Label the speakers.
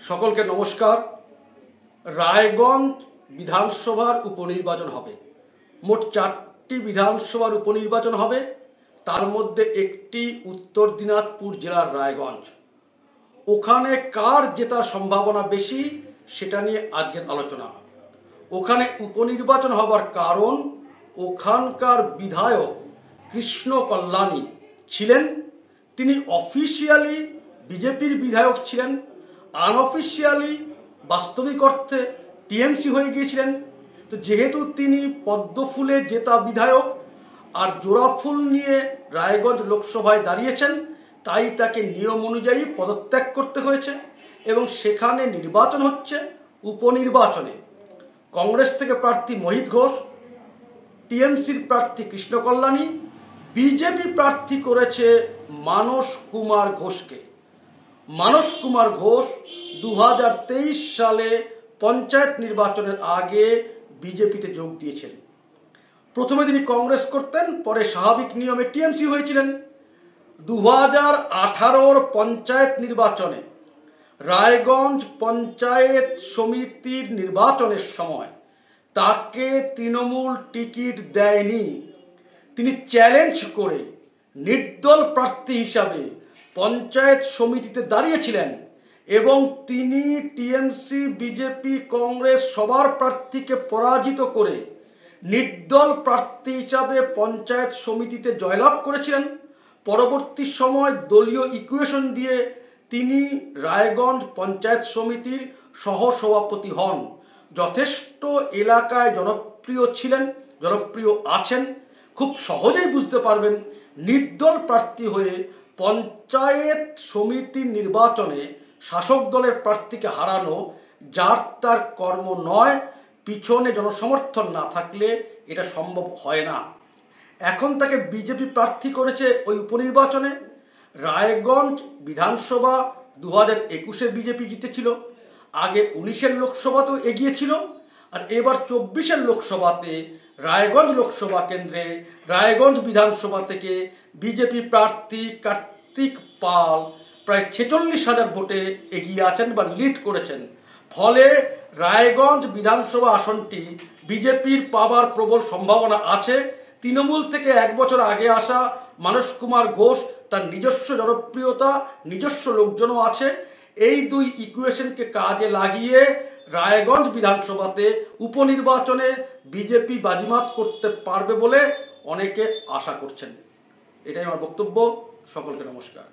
Speaker 1: সকলকে নমস্কার। রায়গঞ্জ বিধানসভার উপনির্বাচন হবে। মোট 4টি বিধানসভার উপনির্বাচন হবে। তার মধ্যে একটি উত্তর দিনাজপুর জেলার রায়গঞ্জ। ওখানে কার জেতার সম্ভাবনা বেশি সেটা নিয়ে আজকের আলোচনা। ওখানে উপনির্বাচন হবার কারণ ওখানকার বিধায়ক কৃষ্ণ কল্যাণী ছিলেন। তিনি অফিসিয়ালি বিজেপির বিধায়ক ছিলেন, আনঅফিসিয়ালি বাস্তবিক অর্থে টিএমসি হয়ে গিয়েছিলেন। তো যেহেতু তিনি পদ্মফুলে জেতা বিধায়ক আর জোড়াফুল নিয়ে রায়গঞ্জ লোকসভায় দাঁড়িয়েছেন, তাই তাকে নিয়ম অনুযায়ী পদত্যাগ করতে হয়েছে এবং সেখানে নির্বাচন হচ্ছে। উপনির্বাচনে কংগ্রেস থেকে প্রার্থী মোহিত ঘোষ, টিএমসির প্রার্থী কৃষ্ণ কল্যাণী, বিজেপি প্রার্থী করেছে মানস কুমার ঘোষকে। মানস কুমার ঘোষ 2023 সালে পঞ্চায়েত নির্বাচনের আগে বিজেপিতে যোগ দিয়েছেন। প্রথমে তিনি কংগ্রেস করতেন, পরে স্বাভাবিক নিয়মে টিএমসি হয়েছিলেন। 2018 পঞ্চায়েত নির্বাচনে রায়গঞ্জ পঞ্চায়েত সমিতির নির্বাচনের সময় তাকে তৃণমূল টিকিট দেয়নি। তিনি চ্যালেঞ্জ করে নির্দল প্রার্থী হিসাবে পঞ্চায়েত সমিতিতে দাঁড়িয়েছিলেন এবং তিনি টিএমসি, বিজেপি, কংগ্রেস সবার প্রার্থীকে পরাজিত করে নির্দল প্রার্থী হিসাবে পঞ্চায়েত সমিতিতে জয়লাভ করেছিলেন। পরবর্তী সময় দলীয় ইকুয়েশন দিয়ে তিনি রায়গঞ্জ পঞ্চায়েত সমিতির সহসভাপতি হন। যথেষ্ট এলাকায় জনপ্রিয় ছিলেন, জনপ্রিয় আছেন। খুব সহজেই বুঝতে পারবেন নির্দল প্রার্থী হয়ে পঞ্চায়েত সমিতির নির্বাচনে শাসক দলের প্রার্থীকে হারানো যার তার কর্ম নয়। পিছনে জনসমর্থন না থাকলে এটা সম্ভব হয় না। এখন তাকে বিজেপি প্রার্থী করেছে ওই উপনির্বাচনে। রায়গঞ্জ বিধানসভা 2021-এ বিজেপি জিতেছিল, আগে 19-এর লোকসভাতেও এগিয়েছিল, আর এবার 24-এর লোকসভাতে রায়গঞ্জ লোকসভা কেন্দ্রে রায়গঞ্জ বিধানসভা থেকে বিজেপি প্রার্থী কার্তিক পাল প্রায় 46,000 ভোটে এগিয়ে আছেন বা লিড করেছেন। ফলে রায়গঞ্জ বিধানসভা আসনটি বিজেপির পাবার প্রবল সম্ভাবনা আছে। তৃণমূল থেকে 1 বছর আগে আসা মানস কুমার ঘোষ, তার নিজস্ব জনপ্রিয়তা, নিজস্ব লোকজনও আছে। এই দুই ইকুয়েশনকে কাজে লাগিয়ে রায়গঞ্জ বিধানসভাতে উপনির্বাচনে বিজেপি বাজিমাত করতে পারবে বলে অনেকে আশা করছেন। এটাই আমার বক্তব্য। সকলকে নমস্কার।